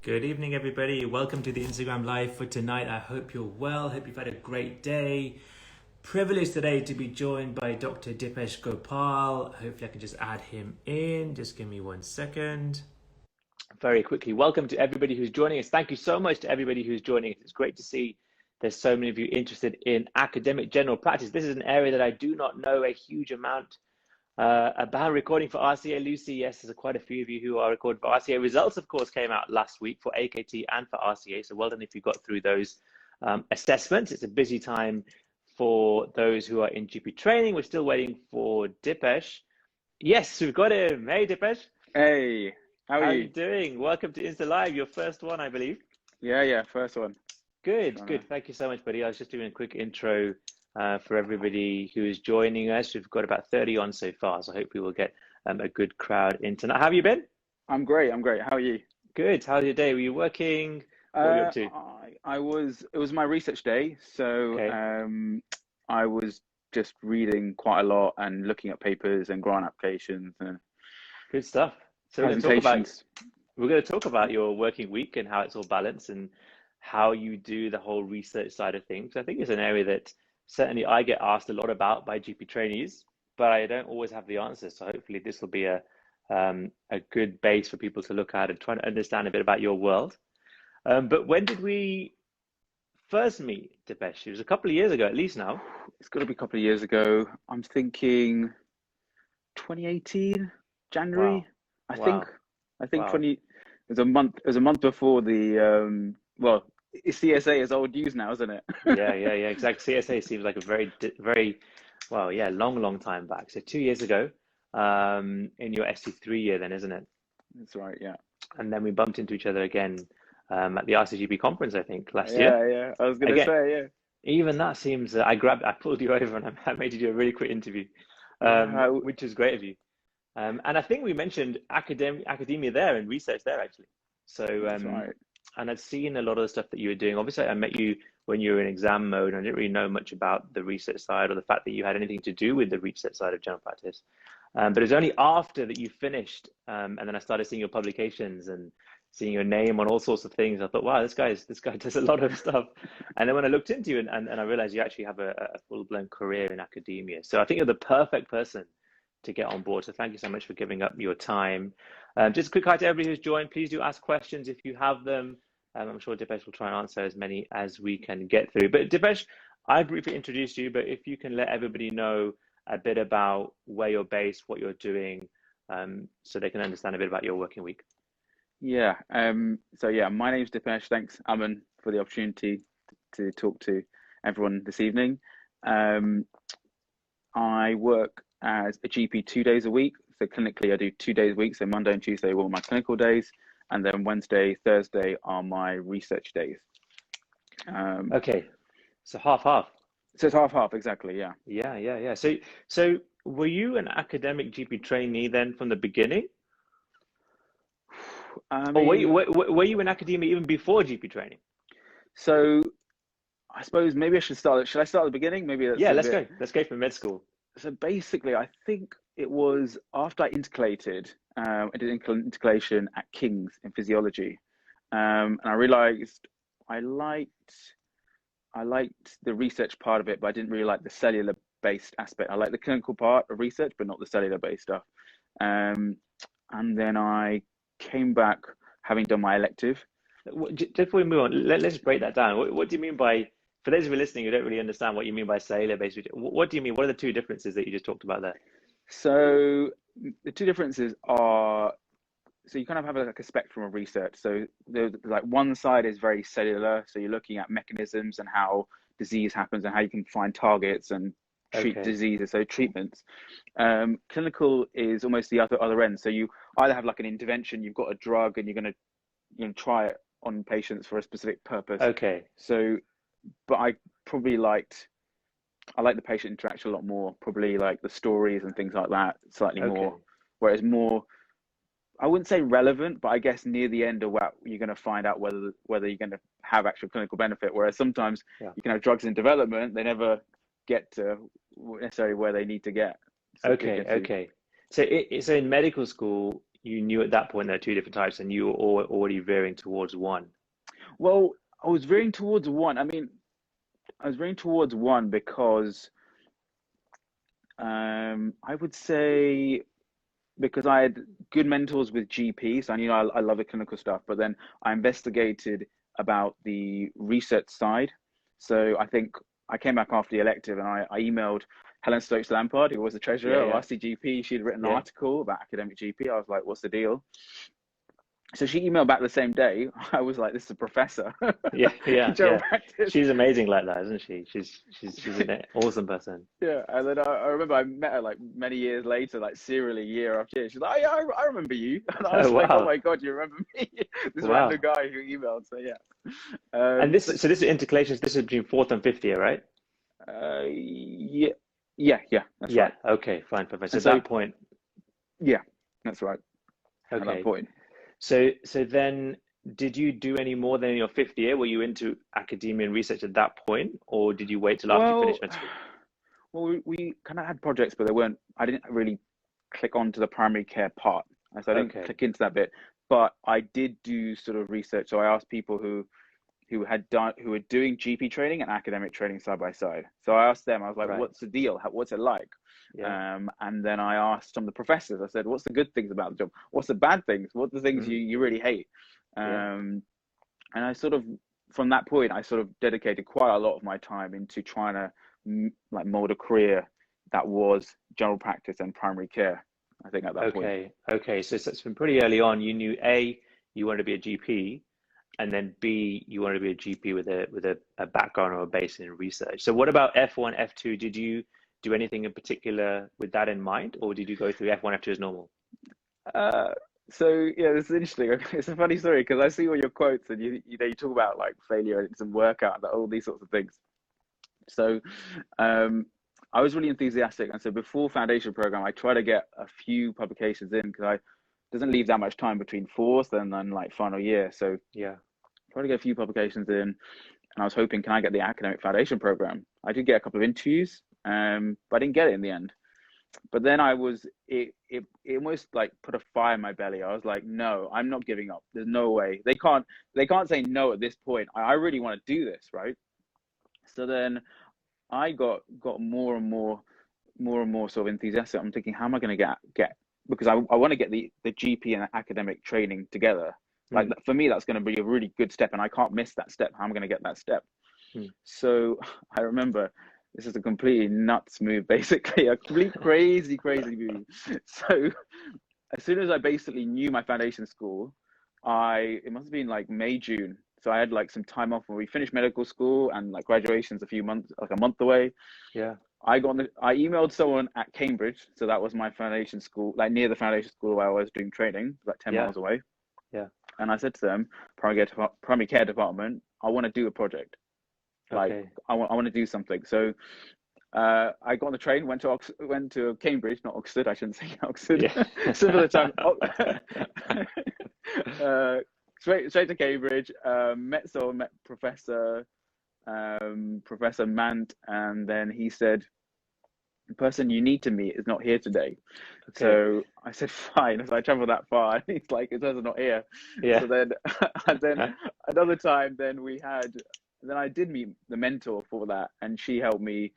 Good evening, everybody. Welcome to the Instagram Live for tonight. I hope you're well. Hope you've had a great day. Privileged today to be joined by Dr. Dipesh Gopal. Hopefully, I can just add him in. Just give me 1 second. Very quickly, welcome to everybody who's joining us. Thank you so much to everybody who's joining us. It's great to see there's so many of you interested in academic general practice. This is an area that I do not know a huge amount about recording for RCA. Lucy, yes, there's quite a few of you who are recording for RCA. Results, of course, came out last week for AKT and for RCA. So well done if you got through those assessments. It's a busy time for those who are in GP training. We're still waiting for Dipesh. Yes, we've got him. Hey, Dipesh. Hey, how are you? Doing? Welcome to Insta Live, your first one, I believe. Yeah, first one. Good. Thank you so much, buddy. I was just doing a quick intro for everybody who is joining us. We've got about 30 on so far, so hopefully we'll get a good crowd in tonight. How have you been? I'm great. How are you? Good. How's your day? Were you working? What were you up to? It was my research day, so Okay. I was just reading quite a lot and looking at papers and grant applications and Good stuff. So presentations. we're going to talk about your working week and how it's all balanced and how you do the whole research side of things. I think it's an area that certainly I get asked a lot about by GP trainees, but I don't always have the answers. So hopefully this will be a good base for people to look at and try to understand a bit about your world. But when did we first meet, Dipesh? It was a couple of years ago, at least now. It's got to be a couple of years ago. I'm thinking 2018, January. Wow. I think 20. It was a month. It was a month before the well, CSA is old news now, isn't it? Yeah, exactly. CSA seems like a very, well, yeah, long time back. So 2 years ago, in your ST3 year then, isn't it? That's right, yeah. And then we bumped into each other again at the RCGP conference, I think, last year. Yeah. I was going to say, yeah. Even that seems, I pulled you over and I made you do a really quick interview, which was great of you. And I think we mentioned academia there and research there, actually. So, That's right. and I'd seen a lot of the stuff that you were doing. Obviously, I met you when you were in exam mode. I didn't really know much about the research side or the fact that you had anything to do with the research side of general practice. But it was only after that you finished, and then I started seeing your publications and seeing your name on all sorts of things. I thought, wow, this guy does a lot of stuff. And then when I looked into you and I realized you actually have a full-blown career in academia. So I think you're the perfect person to get on board. So thank you so much for giving up your time. Just a quick hi to everybody who's joined. Please do ask questions if you have them. I'm sure Dipesh will try and answer as many as we can get through. But Dipesh, I briefly introduced you, but if you can let everybody know a bit about where you're based, what you're doing, so they can understand a bit about your working week. Yeah. So yeah, my name's Dipesh. Thanks, Aman, for the opportunity to talk to everyone this evening. I work as a GP 2 days a week. So clinically, I do 2 days a week. So Monday and Tuesday are all my clinical days, and then Wednesday, Thursday are my research days. Okay, so half. So it's half, exactly. Yeah. Yeah. So were you an academic GP trainee then from the beginning? I Or mean, were you in academia even before GP training? so I suppose maybe I should start. Should I start at the beginning? Maybe that's Yeah, let's go. Let's go from med school. So basically, I think it was after I intercalated. I did intercalation at King's in physiology, and I realized I liked the research part of it, but I didn't really like the cellular based aspect. I like the clinical part of research, but not the cellular based stuff. And then I came back having done my elective. Just before we move on, let's break that down. What do you mean by, for those who are listening who don't really understand what you mean by cellular based research, what do you mean? What are the two differences that you just talked about there? So the two differences are, so you kind of have like a spectrum of research. So there's like one side is very cellular. So you're looking at mechanisms and how disease happens and how you can find targets and treat diseases, so treatments. Clinical is almost the other end. So you either have like an intervention, you've got a drug and you're going to try it on patients for a specific purpose. Okay. So, but I like the patient interaction a lot more, probably like the stories and things like that, slightly more, whereas more, I wouldn't say relevant, but I guess near the end of what you're going to find out whether you're going to have actual clinical benefit. Whereas sometimes you can have drugs in development, they never get to necessarily where they need to get. Okay. So in medical school, you knew at that point there are two different types, and you were already veering towards one? Well, I was veering towards one. I mean, I was veering towards one because I would say because I had good mentors with GPs. I knew I love the clinical stuff, but then I investigated about the research side. So I think I came back after the elective and I emailed Helen Stokes Lampard, who was the treasurer Yeah, of yeah, RCGP. She'd written an yeah, article about academic GP. I was like, what's the deal? So she emailed back the same day. I was like, this is a professor yeah, in yeah, general yeah. practice. She's amazing like that, isn't she? She's an awesome person. Yeah, and then I remember I met her like many years later, like serially year after year. She's like, oh, yeah, I remember you. And I Oh was like, oh wow, my God, you remember me? This random wow. guy who emailed. So yeah. And So this is intercalations. This is between fourth and fifth year, right? yeah, yeah, that's Yeah. right. Okay. Fine. Perfect. So And at so that point, yeah, that's right. At that okay. point. So then, did you do any more than in your fifth year? Were you into academia and research at that point, or did you wait till after you Well, finished med school? we kind of had projects, but they weren't. I didn't really click onto the primary care part, so I didn't Okay. click into that bit. But I did do sort of research. So I asked people who were doing GP training and academic training side by side. So I asked them, I was like, Right. what's the deal? What's it like? Yeah. And then I asked some of the professors, I said, what's the good things about the job? What's the bad things? What are the things Mm. you really hate? Yeah. Um, and I sort of, from that point, I sort of dedicated quite a lot of my time into trying to like mold a career that was general practice and primary care, I think at that point. Okay. Okay. So it's been pretty early on. You knew A, you wanted to be a GP, and then B, you wanted to be a GP with a background or a base in research. So what about F1, F2? Did you do anything in particular with that in mind, or did you go through F1, F2 as normal? Uh, so yeah, this is interesting. It's a funny story because I see all your quotes and you talk about like failure and some workout and all these sorts of things. So um, I was really enthusiastic, and so before foundation program, I try to get a few publications in because I doesn't leave that much time between fourth and then like final year. So Yeah. try to get a few publications in, and I was hoping, can I get the academic foundation program? I did get a couple of interviews, but I didn't get it in the end. But then it almost like put a fire in my belly. I was like, no, I'm not giving up. There's no way. They can't say no at this point. I really want to do this, right? So then I got more and more sort of enthusiastic. I'm thinking, how am I going to get because I want to get the GP and academic training together. Like Mm. for me, that's going to be a really good step, and I can't miss that step. How am I going to get that step? Mm. So I remember this is a completely nuts move, basically a complete crazy move. So as soon as I basically knew my foundation school, it must have been like May, June. So I had like some time off when we finished medical school and like graduation's a few months, like a month away. Yeah. I emailed someone at Cambridge, so that was my foundation school, like near the foundation school where I was doing training, about 10 Yeah. miles away. Yeah. And I said to them, primary care department, I want to do a project. Like Okay. I want to do something. So I got on the train, went to Cambridge, not Oxford. I shouldn't say Oxford. Yeah. Similar time. uh, straight to Cambridge. Met Professor Mant, and then he said, "The person you need to meet is not here today." Okay. So I said, "Fine." So I traveled that far. And he's like, "It person's not here." Yeah. So then, and then another time, then I did meet the mentor for that, and she helped me.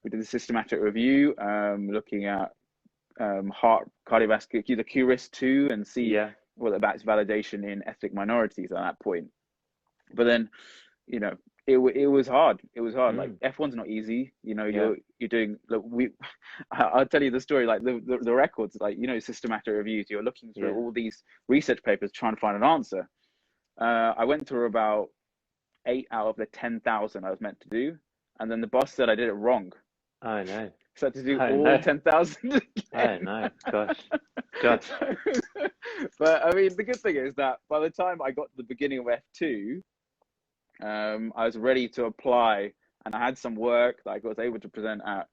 We did a systematic review, looking at heart cardiovascular, the QRIS2, and see Yeah. what about its validation in ethnic minorities at that point. But then, you know, it was hard. It was hard. Like Mm. F1's not easy. You know, Yeah. you're doing. Look, I'll tell you the story. Like the records, like systematic reviews. You're looking through Yeah. all these research papers trying to find an answer. I went through about 8 out of the 10,000 I was meant to do, and then the boss said I did it wrong. I know. So I had to do I all know. 10,000 I again. know. Gosh. Gosh. So, but I mean, the good thing is that by the time I got to the beginning of F2, I was ready to apply, and I had some work that I was able to present at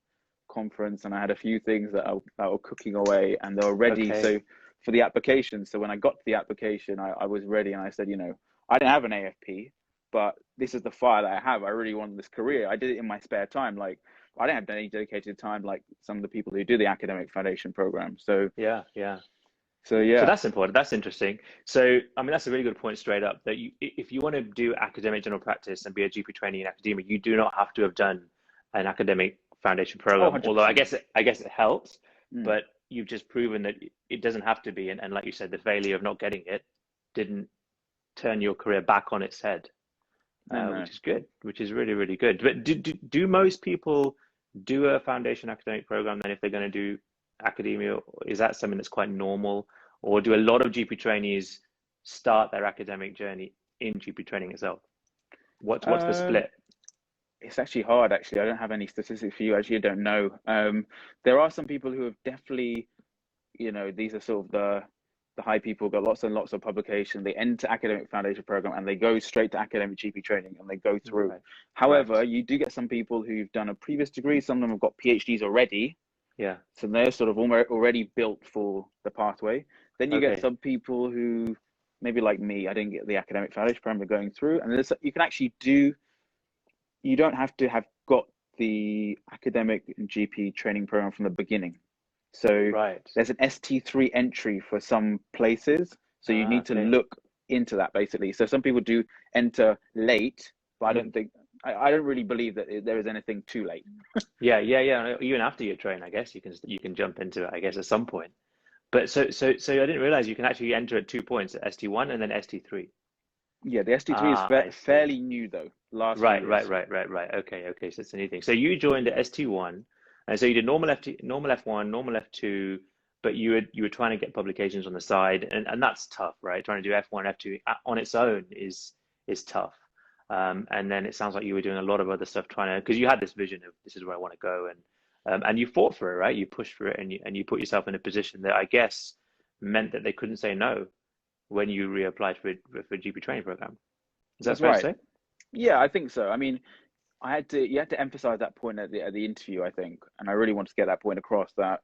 conference, and I had a few things that were cooking away, and they were ready. Okay. So for the application, so when I got to the application, I was ready, and I said, I didn't have an AFP, but this is the fire that I have. I really wanted this career. I did it in my spare time. Like I didn't have any dedicated time like some of the people who do the academic foundation program. So Yeah. Yeah. So So yeah. that's important. That's interesting. So, I mean, that's a really good point straight up that if you want to do academic general practice and be a GP trainee in academia, you do not have to have done an academic foundation Oh, program. Although 100%. I guess it helps, Mm. but you've just proven that it doesn't have to be. And like you said, the failure of not getting it didn't turn your career back on its head, No, no. which is good, which is really, really good. But do most people do a foundation academic program then if they're going to do academia? Is that something that's quite normal? Or do a lot of GP trainees start their academic journey in GP training itself? What's the Um, split? it's actually hard, actually. I don't have any statistics for you. Actually, I don't know. There are some people who have definitely, these are sort of the high people, got lots and lots of publication. They enter academic foundation program and they go straight to academic GP training and they go through. Right, However, right. you do get some people who've done a previous degree. Some of them have got PhDs already. Yeah. So they're sort of already built for the pathway. Then you get Okay. some people who maybe like me, I didn't get the academic foundation program going through. And you can actually you don't have to have got the academic GP training program from the beginning. So Right. there's an ST3 entry for some places. So you Ah, need to okay. look into that basically. So some people do enter late, but Mm. I don't really believe that there is anything too late. Yeah, yeah, yeah. Even after you train, I guess you can jump into it, I guess, at some point. But so I didn't realize you can actually enter at 2 points, ST1 and then ST3. Yeah, the ST3 is Ah, I see. fairly new though, last few Right, right, years. right, right, right. Okay, okay. So it's a new thing. So you joined at ST1, and so you did normal F1, normal F2, but you were trying to get publications on the side, and that's tough, right? Trying to do F1, F2 on its own is tough. And then it sounds like you were doing a lot of other stuff trying to, because you had this vision of this is where I want to go, and you fought for it, right? You pushed for it, and you put yourself in a position that I guess meant that they couldn't say no when you reapplied for GP training program. Is that That's fair to right. say? Yeah, I think so. I mean, you had to emphasize that point at the interview, I think, and I really want to get that point across that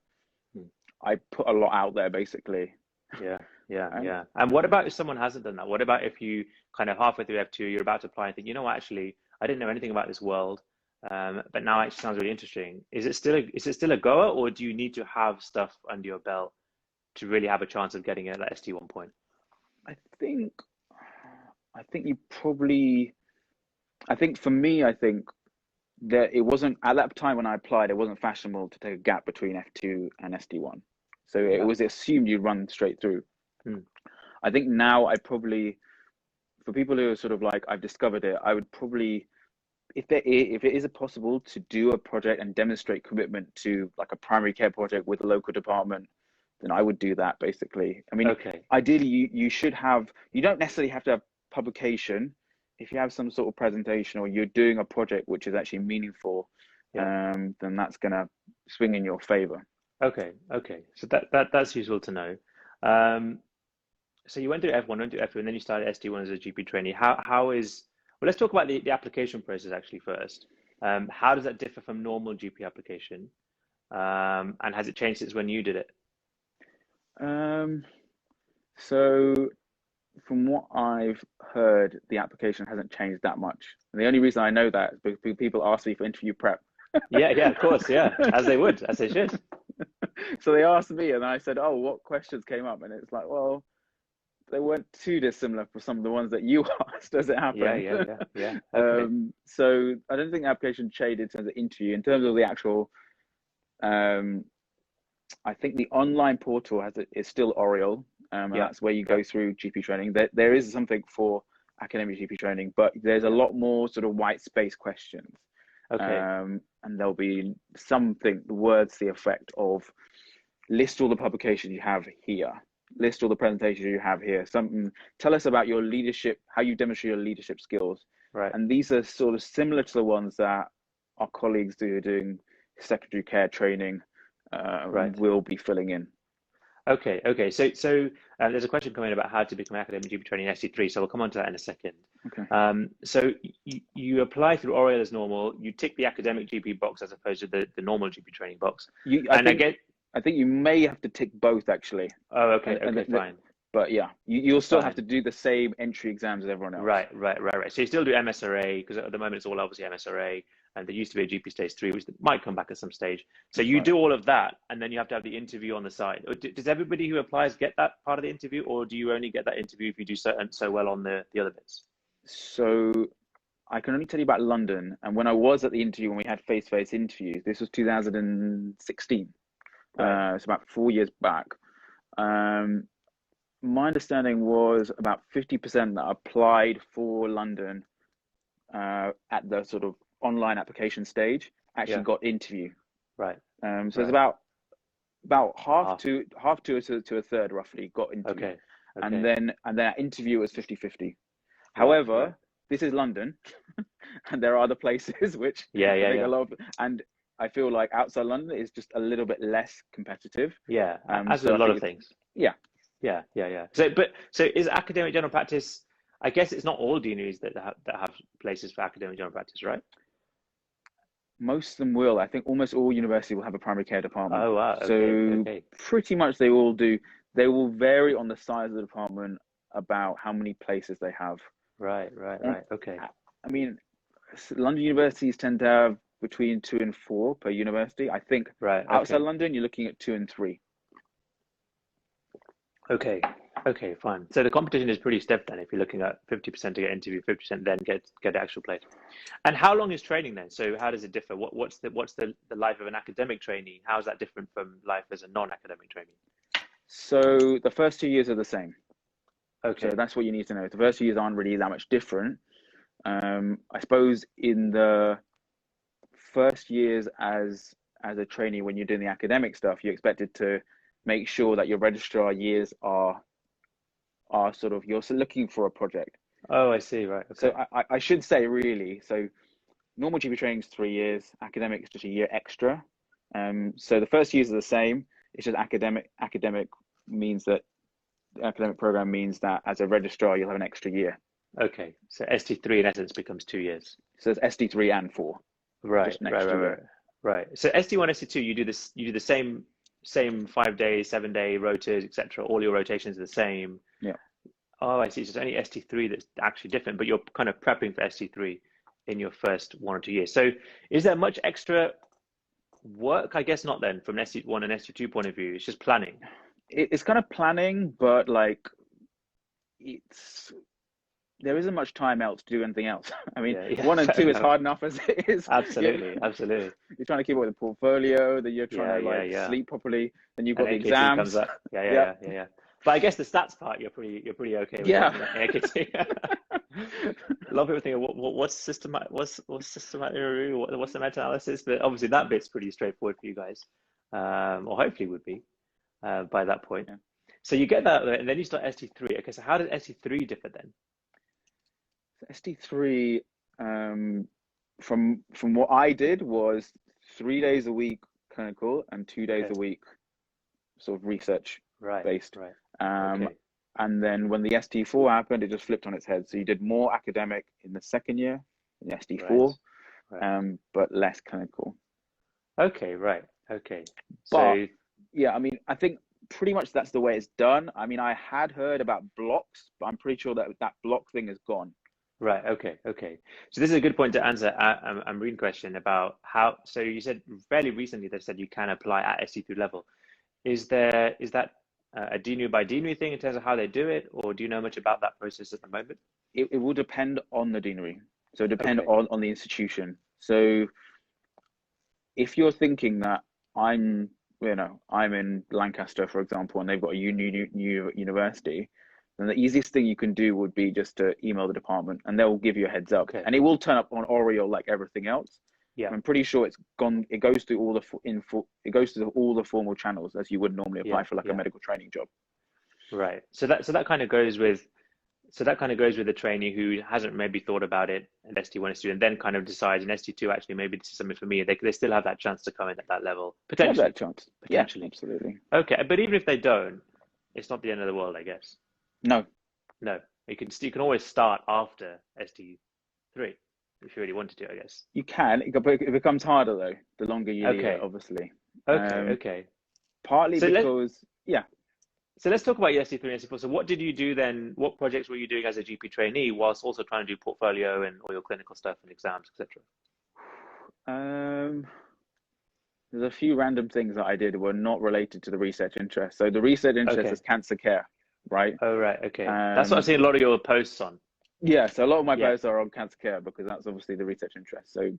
Hmm. I put a lot out there basically. Yeah, yeah, And yeah. And what about if someone hasn't done that? What about if you kind of halfway through F2, you're about to apply and think, you know what, actually, I didn't know anything about this world, but now it actually sounds really interesting. Is it still a goer, or do you need to have stuff under your belt to really have a chance of getting it at that ST1 point? I think I think you probably I think for me, I think that it wasn't at that time when I applied, it wasn't fashionable to take a gap between F2 and SD1. So it Yeah. was assumed you'd run straight through. Hmm. I think now I probably, for people who are sort of like, I've discovered it, I would probably, if it is possible to do a project and demonstrate commitment to like a primary care project with a local department, then I would do that basically. I mean, Okay. ideally you should have, you don't necessarily have to have publication. If you have some sort of presentation or you're doing a project which is actually meaningful, Yeah. then that's gonna swing in your favor. Okay. Okay. So that's useful to know. Um, so you went through F1, went through F2, and then you started SD1 as a GP trainee. How is, well, let's talk about the application process actually first. How does that differ from normal GP application? And has it changed since when you did it? Um, so from what I've heard, the application hasn't changed that much. And the only reason I know that is because people ask me for interview prep. Yeah, yeah, of course, yeah, as they would, as they should. So they asked me, and I said, "Oh, what questions came up?" And it's like, well, they weren't too dissimilar for some of the ones that you asked, as it Yeah, happened. yeah, yeah, yeah. Okay. So I don't think the application changed in terms of interview. In terms of the actual, um, I think the online portal is still Oriel, and Yeah, that's where you yeah. go through GP training. There is something for academic GP training, but there's a Yeah. lot more sort of white space questions, Okay. and there'll be something, words to the effect of list all the publications you have here, list all the presentations you have here. Something, tell us about your leadership, how you demonstrate your leadership skills, Right. and these are sort of similar to the ones that our colleagues do doing secondary care training Right. will be filling in. Okay. Okay. There's a question coming about how to become academic GP training in SC3, so we'll come on to that in a second. Okay. So you apply through Oriel as normal. You tick the academic GP box as opposed to the normal GP training box. You, And I get, I think you may have to tick both actually, oh, okay. and Okay. Fine. but yeah, you'll still have Fine. to do the same entry exams as everyone else. Right. So you still do MSRA because at the moment it's all obviously MSRA. and there used to be a GP stage 3, which might come back at some stage. So That's you right. do all of that, and then you have to have the interview on the side. Does everybody who applies get that part of the interview, or do you only get that interview if you do so well on the other bits? So I can only tell you about London. And when I was at the interview, when we had face-to-face interviews, this was 2016. Right. It's about 4 years back. My understanding was about 50% that applied for London at the sort of online application stage actually Yeah. got interview. Right. So Right. it's about half Half. to a third roughly got interview. Okay. And Okay. then that interview was 50-50. Right. However, Right. this is London, and there are other places which Yeah. I Yeah. think a Yeah. lot of, and I feel like outside London is just a little bit less competitive. Yeah. As with So a I lot think of it's, things. yeah. Yeah. Yeah. Yeah. So is academic general practice? I guess it's not all deaneries that have places for academic general practice, right? Most of them will. I think almost all universities will have a primary care department. Oh wow. Okay. So Okay. pretty much they all do. They will vary on the size of the department about how many places they have. Right. Right. Right. Okay. I mean, London universities tend to have between 2 and 4 per university. I think Right. outside Okay. London, you're looking at 2 and 3. Okay. Okay. Fine. So the competition is pretty stiff then. If you're looking at 50% to get interview, 50% then get actual place. And how long is training then? So how does it differ? What's the life of an academic trainee? How is that different from life as a non-academic trainee? So the first 2 years are the same. So Okay. that's what you need to know. The first 2 years aren't really that much different. I suppose in the first years as a trainee, when you're doing the academic stuff, you're expected to make sure that your registrar years are sort of, you're looking for a project. Oh, I see. Right. So Okay. I should say really, so normal GP training is 3 years, academic is just a year extra. So the first years are the same. It's just academic means that the academic program means that as a registrar you'll have an extra year. Okay. So ST3 in essence becomes 2 years. So it's SD3 and 4, Right. just an Right. extra Right. year. Right. Right. So ST1, ST2, you do the same 5 day, 7 day rotas, etc. All your rotations are the same. Yeah. Oh, I see. So it's only ST3 that's actually different, but you're kind of prepping for ST3 in your first 1 or 2 years. So is there much extra work? I guess not then, from an ST1 and ST2 point of view. It's just planning. It's kind of planning, but like there isn't much time else to do anything else. I mean, Yeah, 1 and fair 2 is enough. hard enough as it is. Absolutely, absolutely. You're trying to keep up with the portfolio, that you're trying Yeah, to yeah, like yeah. sleep properly, then you've And got the AKT comes exams. up. Yeah, yeah, Yeah. yeah, yeah, yeah. But I guess the stats part, you're pretty okay with Yeah. AKT. A lot of people think, what's systematic review? What's the meta-analysis? But obviously that bit's pretty straightforward for you guys, or hopefully would be by that point. Yeah. So you get that, and then you start ST3. Okay, so how does ST3 differ then? SD3, from what I did was 3 days a week clinical and 2 days Okay, a week sort of research right, based. right. Um, Okay, and then when the ST4 happened, it just flipped on its head. So you did more academic in the second year in the right, SD4, right. but less clinical. Okay, right. Okay. But So yeah, I mean, I think pretty much that's the way it's done. I mean, I had heard about blocks, but I'm pretty sure that block thing is gone. right, okay, okay. So this is a good point to answer Amreen's question about how. So you said fairly recently they said you can apply at ST3 level. Is that a deanery by deanery thing in terms of how they do it, or do you know much about that process at the moment? It will depend on the deanery. So depend Okay, on the institution. So if you're thinking that I'm in Lancaster, for example, and they've got a new university, then the easiest thing you can do would be just to email the department, and they'll give you a heads up, okay, and it will turn up on Oriole like everything else. yeah, I'm pretty sure it's gone. It goes through all the formal channels as you would normally yeah, apply for like a yeah, medical training job. right. So that kind of goes with the trainee who hasn't maybe thought about it at ST1 student, then kind of decides in ST2 actually maybe this is something for me. They still have that chance to come in at that level You have that potentially, chance. Yeah, potentially. absolutely. Okay, but even if they don't, it's not the end of the world, I guess. No, No, you can always start after ST3 if you really wanted to, I guess. you can. It becomes harder though, the longer you leave it, Okay, obviously. okay, okay. Partly So let because, yeah. so let's talk about your ST3 and ST4. So what did you do then? What projects were you doing as a GP trainee whilst also trying to do portfolio and all your clinical stuff and exams, etc.? Um, there's a few random things that I did were not related to the research interest. So the research interest Okay. is cancer care, right? Oh, right. Okay. That's what I've Um, seen a lot of your posts on. yeah, so a lot of my Yeah. posts are on cancer care because that's obviously the research interest. So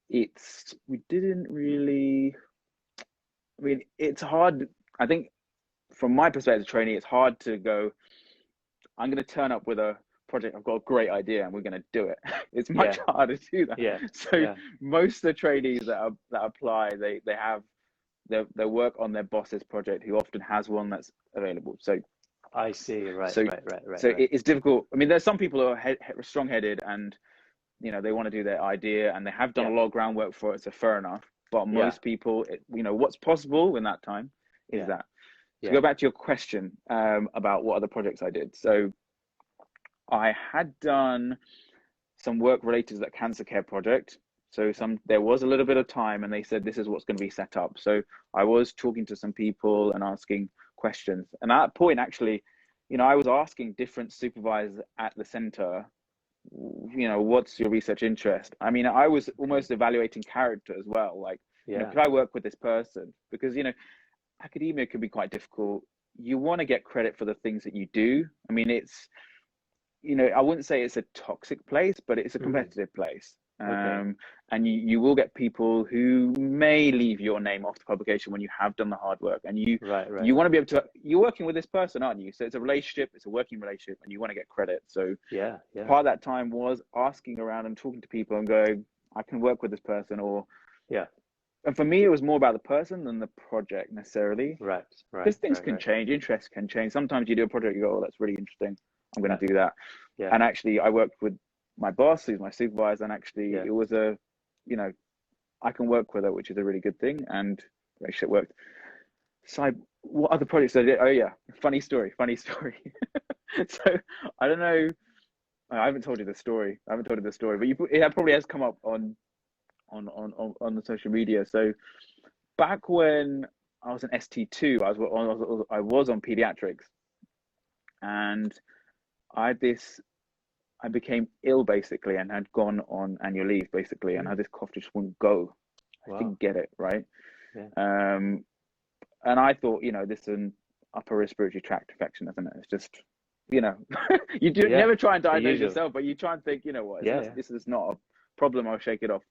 we didn't really, I mean, it's hard. I think from my perspective, training, it's hard to go, I'm going to turn up with a project. I've got a great idea and we're going to do it. It's much Yeah. harder to do that. Yeah. So Yeah. most of the trainees that apply, they have their work on their boss's project, who often has one that's available. I see. Right. So Right. Right. Right. so Right. it's difficult. I mean, there's some people who are strong-headed and they want to do their idea and they have done Yeah. a lot of groundwork for it, so fair enough. But Yeah. most people, what's possible in that time is Yeah. that. To Yeah. go back to your question about what other projects I did. So I had done some work related to that cancer care project. So there was a little bit of time and they said, this is what's going to be set up. So I was talking to some people and asking questions. And at that point, actually, I was asking different supervisors at the center, what's your research interest? I mean, I was almost evaluating character as well. Like, Yeah. could I work with this person? Because, academia can be quite difficult. You want to get credit for the things that you do. I mean, it's, I wouldn't say it's a toxic place, but it's a competitive place. Okay. And you will get people who may leave your name off the publication when you have done the hard work. And you Right. want to be able to, you're working with this person, aren't you? So it's a relationship, it's a working relationship, and you want to get credit. So Yeah. Yeah. part of that time was asking around and talking to people and going, I can work with this person. Yeah. And for me, it was more about the person than the project necessarily. Right. Because Right. things Right. can Right. change, interests can change. Sometimes you do a project, you go, oh, that's really interesting, I'm going That. to do that. Yeah. And actually, I worked with my boss, who's my supervisor, and actually, Yeah. it was I can work with her, which is a really good thing, and the relationship worked. So, what other projects I did? Oh yeah, funny story. So I don't know. I haven't told you the story. But it probably has come up on the social media. So back when I was an ST2, I was on pediatrics, and I became ill basically and had gone on annual leave basically, and had this cough just wouldn't go. I Wow. didn't get it right. Yeah. And I thought, this is an upper respiratory tract infection, isn't it? It's just, you never try and diagnose yourself, but you try and think, what, this is not a problem, I'll shake it off.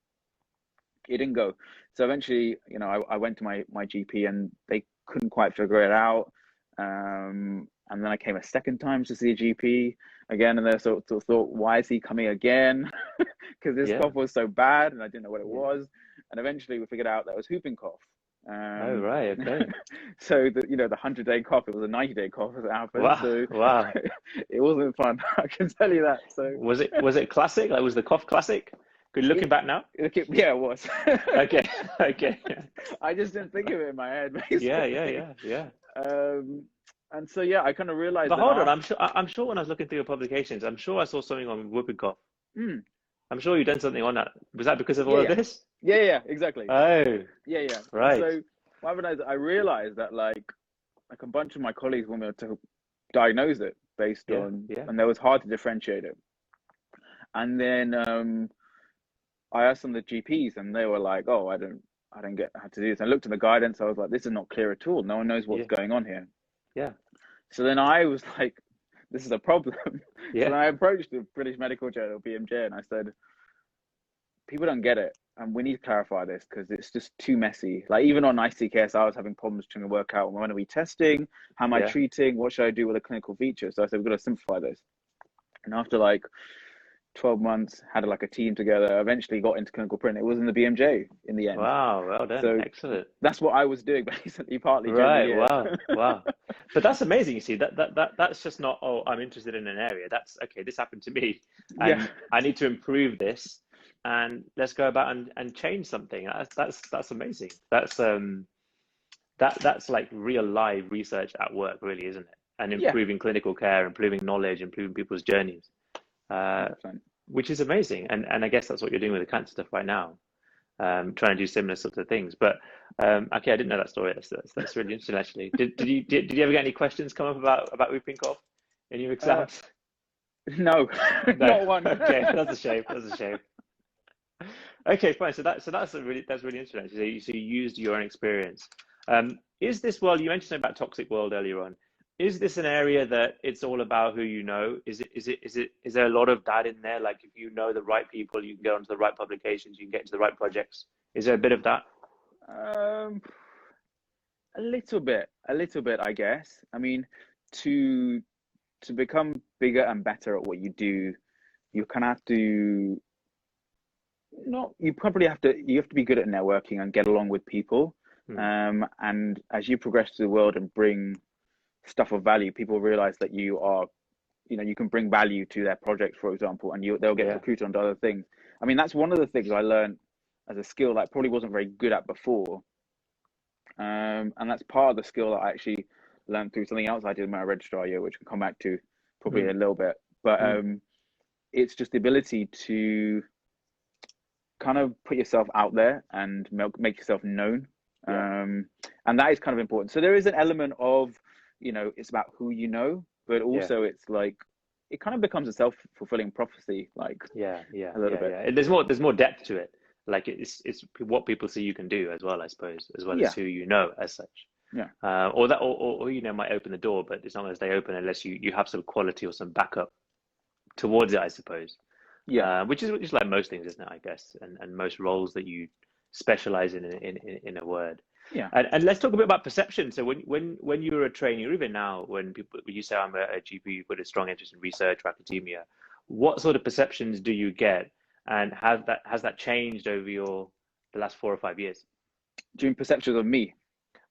It didn't go. So eventually, I went to my GP and they couldn't quite figure it out. And then I came a second time to see a GP again, and they sort of thought, why is he coming again? Because this cough was so bad and I didn't know what it was. And eventually we figured out that it was whooping cough. Oh, right. Okay. So the 100-day cough, it was a 90-day cough as it happened. Wow. So Wow. it wasn't fun. I can tell you that. So was it classic? Like, was the cough classic? Good looking back now. Yeah, it was. Okay. Okay. I just didn't think of it in my head, basically. Yeah. And so I kind of realized. But hold on, I'm sure when I was looking through your publications, I'm sure I saw something on whooping cough. I'm sure you've done something on that. Was that because of all of this? Yeah, exactly. Oh. Yeah. Right. So what happened is I realized that like a bunch of my colleagues wanted me to diagnose it based on, and it was hard to differentiate it. And then I asked some of the GPs, and they were like, "Oh, I don't get how to do this." I looked at the guidance. I was like, "This is not clear at all. No one knows what's going on here." Yeah. So then I was like, "This is a problem." Yeah. So then I approached the British Medical Journal (BMJ) and I said, "People don't get it, and we need to clarify this because it's just too messy. Like even on ICKS, I was having problems trying to work out when are we testing, how am I treating, what should I do with a clinical feature." So I said, "We've got to simplify this." And after like 12 months, had like a team together, eventually got into clinical print. It was in the BMJ in the end. Wow, well done. So excellent. That's what I was doing basically, partly. Right. Wow. But that's amazing. You see, that's just not, oh, I'm interested in an area. That's okay, this happened to me and I need to improve this, and let's go about and change something. That's amazing. That's like real live research at work, really, isn't it? And improving clinical care, improving knowledge, improving people's journeys. Which is amazing, and I guess that's what you're doing with the cancer stuff right now, trying to do similar sorts of things. But okay, I didn't know that story. That's really interesting, actually. Did you ever get any questions come up about whooping cough in your exams? No, not one. Okay, that's a shame. Okay, fine. That's really interesting. So you used your own experience. Is this world, you mentioned something about toxic world earlier on? Is this an area that it's all about who you know? Is there a lot of that in there? Like if you know the right people, you can get onto the right publications, you can get into the right projects. Is there a bit of that? Um, a little bit, I guess. I mean, to to become bigger and better at what you do, you kind of have to not you probably have to you have to be good at networking and get along with people. Hmm. And as you progress through the world and bring stuff of value, people realize that you are, you know, you can bring value to their projects, for example, and they'll get Yeah. recruited onto other things. I mean, that's one of the things I learned as a skill that I probably wasn't very good at before. And that's part of the skill that I actually learned through something else I did in my registrar year, which we'll come back to probably Hmm. a little bit. But Hmm. it's just the ability to kind of put yourself out there and make yourself known. Yeah. Um, and that is kind of important. So there is an element of, you know, it's about who you know, but Yeah. also it's like, it kind of becomes a self-fulfilling prophecy, like Yeah. Yeah. a little Yeah. bit. Yeah. And there's more depth to it. Like it's what people see you can do as well, I suppose, as well as Yeah, who you know as such. yeah, Or you know might open the door, but it's not going to stay open unless you have some quality or some backup towards it, I suppose. yeah. Which is like most things, isn't it? I guess, and most roles that you specialize in a word. Yeah. And let's talk a bit about perception. So when you were a trainee, or even now, when you say I'm a GP, you've got a strong interest in research or academia, what sort of perceptions do you get, and has that changed over the last 4 or 5 years? Doing perceptions of me.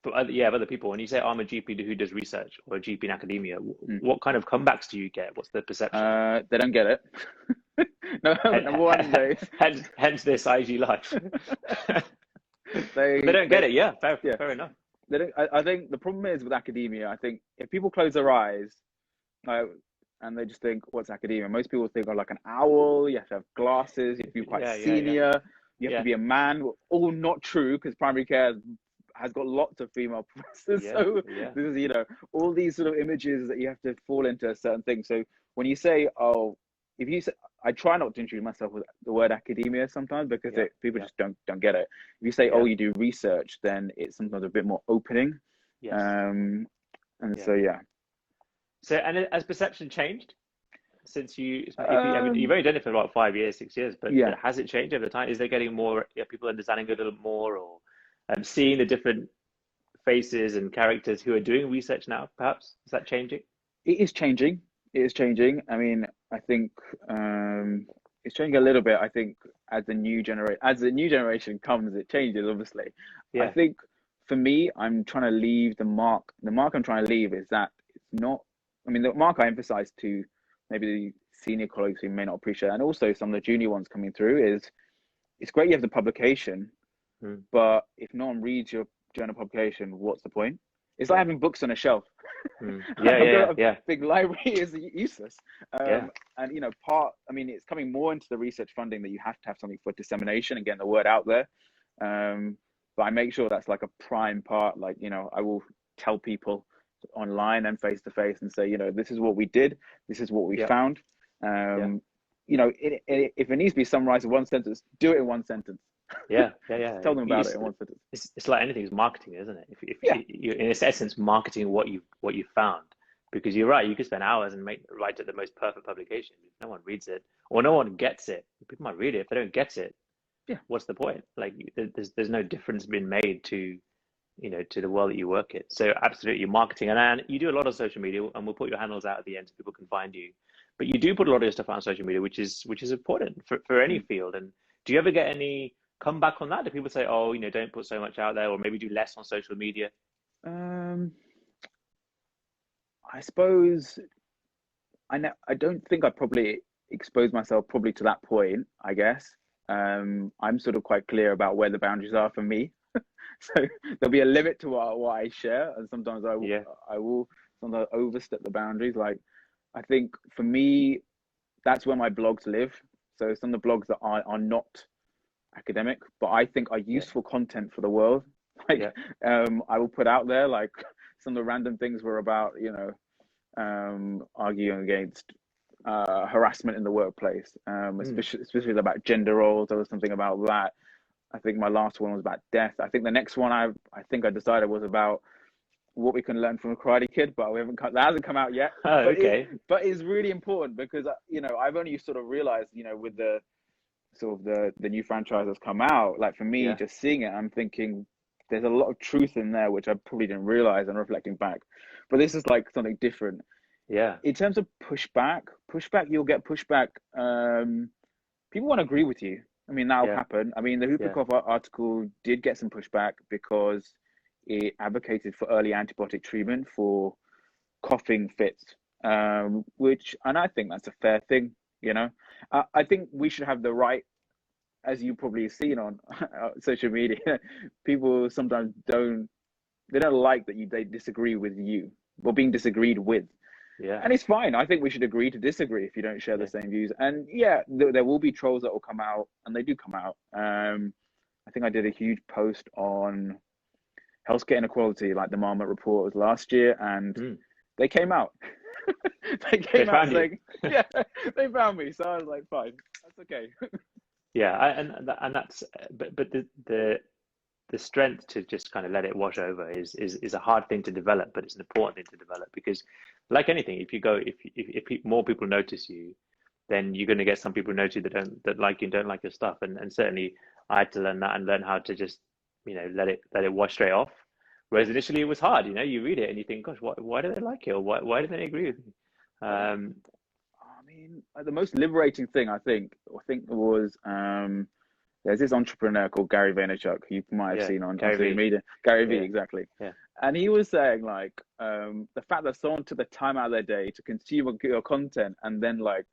Of other people. When you say I'm a GP who does research or a GP in academia, Mm. what kind of comebacks do you get? What's the perception? They don't get it. No, number one, Hence this IG life. They don't get they it. Yeah, fair, yeah. fair enough. They don't, I think the problem is with academia, I think if people close their eyes, like, and they just think, what's academia? Most people think of like an owl, you have to have glasses, you have to be quite Yeah, yeah, yeah, senior, you have to yeah, be a man. All not true, because primary care has got lots of female professors. yeah, So yeah, this is, you know, all these sort of images that you have to fall into a certain thing. So when you say, oh, if you say, I try not to introduce myself with the word academia sometimes because yeah, people yeah, just don't get it. If you say, oh, yeah, you do research, then it's sometimes a bit more opening. yes, Um, and yeah. so, yeah. So, and has perception changed since I mean, you've Um, only done it for about 5 years, 6 years, but yeah. has it changed over time? Is there getting more, people understanding it a little more, or seeing the different faces and characters who are doing research now, perhaps? Is that changing? It is changing. It is changing. I mean, I think it's changing a little bit. I think as the new generation comes, it changes. Obviously, I Yeah. think for me, I'm trying to leave the mark. The mark I'm trying to leave is that it's not. I mean, the mark I emphasize to maybe the senior colleagues who may not appreciate, and also some of the junior ones coming through, is it's great you have the publication, Mm. but if no one reads your journal publication, what's the point? It's like Yeah. having books on a shelf. Mm. Yeah, I've yeah, got yeah, a yeah, big library is useless. yeah, And you know, I mean, it's coming more into the research funding that you have to have something for dissemination and getting the word out there. But I make sure that's like a prime part. Like, you know, I will tell people online and face to face and say, you know, this is what we did, this is what we yeah, found. yeah. You know, if it needs to be summarized in one sentence, do it in one sentence. Yeah, yeah, yeah. Tell them about it in one sentence. It's like anything, it's marketing, isn't it? If Yeah, you're in its essence marketing what you found, because you're right, you could spend hours and write the most perfect publication. If no one reads it or no one gets it, people might read it. If they don't get it, yeah. what's the point? Like there's no difference being made to the world that you work in. So absolutely, marketing, and you do a lot of social media, and we'll put your handles out at the end so people can find you. But you do put a lot of your stuff out on social media, which is important for any Mm. field. And do you ever get any comeback on that? Do people say, oh, don't put so much out there, or maybe do less on social media? Um, I suppose I don't think I probably exposed myself probably to that point, I guess. I'm sort of quite clear about where the boundaries are for me. So there'll be a limit to what I share, and sometimes Yeah, I will sometimes overstep the boundaries. Like I think for me, that's where my blogs live. So some of the blogs that are not academic, but I think are yeah, useful content for the world. Like yeah, I will put out there like some of the random things were about, you know, arguing against harassment in the workplace, Mm. especially about gender roles. There was something about that. I think my last one was about death. I think the next one I think I decided was about what we can learn from a Karate Kid, but we haven't that hasn't come out yet. Oh, okay. But it's really important because I've only sort of realized with the sort of the new franchise that's come out. Like for me, Yeah. just seeing it, I'm thinking there's a lot of truth in there which I probably didn't realize and reflecting back. But this is like something different Yeah. in terms of pushback. You'll get pushback. People won't agree with you. I mean, that'll Yeah. happen. I mean, the Hooper Yeah. article did get some pushback because it advocated for early antibiotic treatment for coughing fits, and I think that's a fair thing. I think we should have the right, as you probably have seen on social media, people sometimes they don't like that they disagree with you or being disagreed with. Yeah. And it's fine. I think we should agree to disagree if you don't share the Yeah. same views. And yeah, there will be trolls that will come out, and they do come out. I think I did a huge post on healthcare inequality, like the Marmot report was last year, and Mm. they came out. They They came out found you. saying, yeah, they found me. So I was like, fine, that's okay. Yeah. And that's but the strength to just kind of let it wash over is a hard thing to develop, but it's an important thing to develop because, like anything, if more people notice you, then you're going to get some people who notice you that like you and don't like your stuff, and certainly I had to learn that and learn how to just let it wash straight off. Whereas initially it was hard, you read it and you think, gosh, why do they like it, or why do they agree with me? Well, Um, I mean, the most liberating thing I think was there's this entrepreneur called Gary Vaynerchuk, who you might have yeah, seen on Gary social V, media. Gary V, yeah, exactly. yeah, And he was saying like the fact that someone took the time out of their day to consume your content and then like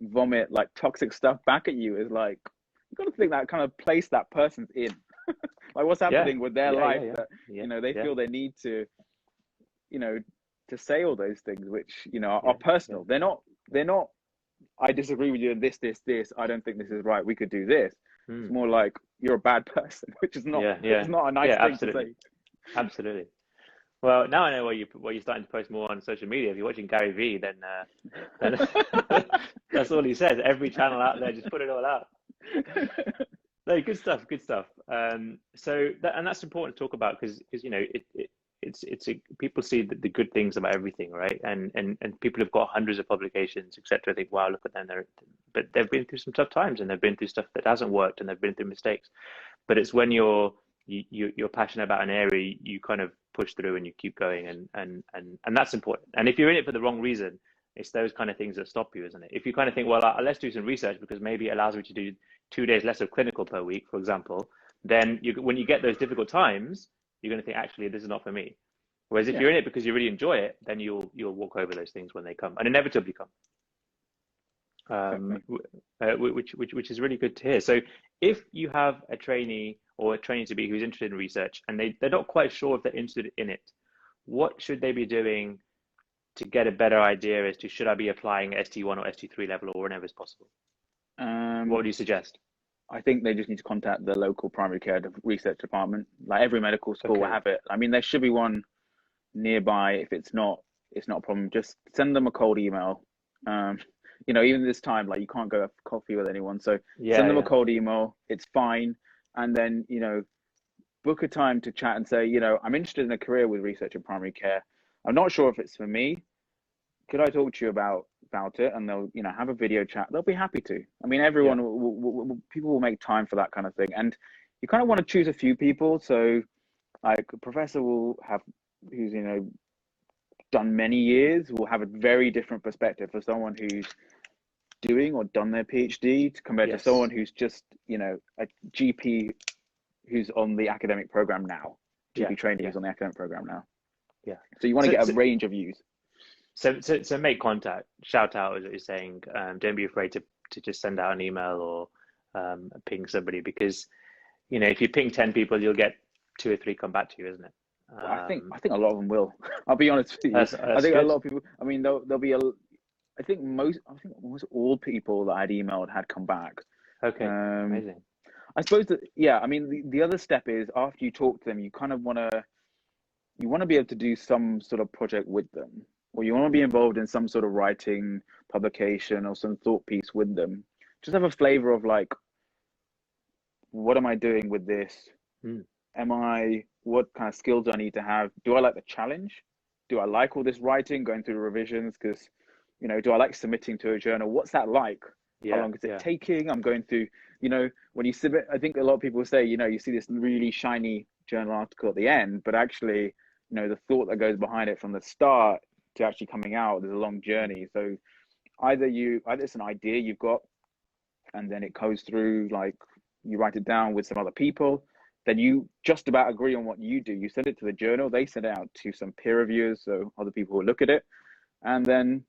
vomit like toxic stuff back at you is like you got to think that kind of place that person's in. Like what's yeah, happening with their yeah, life yeah, yeah, that yeah, they yeah, feel they need you know to say all those things which are yeah, yeah. personal. They're not I disagree with you in this. I don't think this is right. We could do this. It's Mm. more like you're a bad person, Yeah, which is yeah, not a nice yeah, thing to absolutely, say. absolutely. Well, now I know why you're starting to post more on social media. If you're watching Gary V, then that's all he says. Every channel out there, just put it all out. No, good stuff, good stuff. And that's important to talk about because people see the good things about everything, right? And people have got hundreds of publications, etc. Think, wow, look at them. But they've been through some tough times and they've been through stuff that hasn't worked and they've been through mistakes. But it's when you're passionate about an area, you kind of push through and you keep going, and that's important. And if you're in it for the wrong reason, it's those kind of things that stop you, isn't it? If you kind of think, well, let's do some research because maybe it allows me to do 2 days less of clinical per week, for example, then when you get those difficult times, you're going to think, actually, this is not for me. Whereas if Yeah, you're in it because you really enjoy it, then you'll walk over those things when they come, and inevitably come. exactly. Which is really good to hear. So if you have a trainee or a trainee to be who's interested in research and they're not quite sure if they're interested in it, what should they be doing to get a better idea as to should I be applying ST1 or ST3 level or whenever it's possible? What Um, would you suggest? I think they just need to contact the local primary care research department. Like every medical school will Okay. have it. I mean, there should be one nearby. If it's not a problem. Just send them a cold email. Um, even this time, like you can't go have coffee with anyone, so send Yeah, them a yeah, cold email. It's fine, and then book a time to chat and say, I'm interested in a career with research in primary care. I'm not sure if it's for me. Could I talk to you about it? And they'll have a video chat. They'll be happy to. I mean, yeah, everyone people will make time for that kind of thing, and you kind of want to choose a few people. So like a professor will have who's done many years will have a very different perspective for someone who's doing or done their PhD compared to someone yes, who's just a GP who's on the academic program now, yeah, GP trainee yeah, who's on the academic program now. yeah. So you want to So, get a so, range of views. so make contact, shout out, as you're saying. Don't be afraid to just send out an email or ping somebody because if you ping 10 people, you'll get two or three come back to you, isn't it? Well, I think Um, I think a lot of them will. I'll be honest with you. I that's think a good. lot of people. I mean, there'll be a. I think almost all people that I'd emailed had come back. Okay, Um, amazing. I suppose that yeah. I mean, the other step is after you talk to them, you kind of want to be able to do some sort of project with them. or you want to be involved in some sort of writing, publication, or some thought piece with them, just have a flavor of like, what am I doing with this? Mm. What kind of skills do I need to have? Do I like the challenge? Do I like all this writing, going through revisions? Because, do I like submitting to a journal? What's that like? How Yeah, long is it yeah, taking? I'm going through, when you submit, I think a lot of people say, you see this really shiny journal article at the end, but actually, the thought that goes behind it from the start to actually coming out, there's a long journey. So either it's an idea you've got, and then it goes through, like, you write it down with some other people, then you just about agree on what you do. You send it to the journal, they send it out to some peer reviewers, so other people who look at it, and then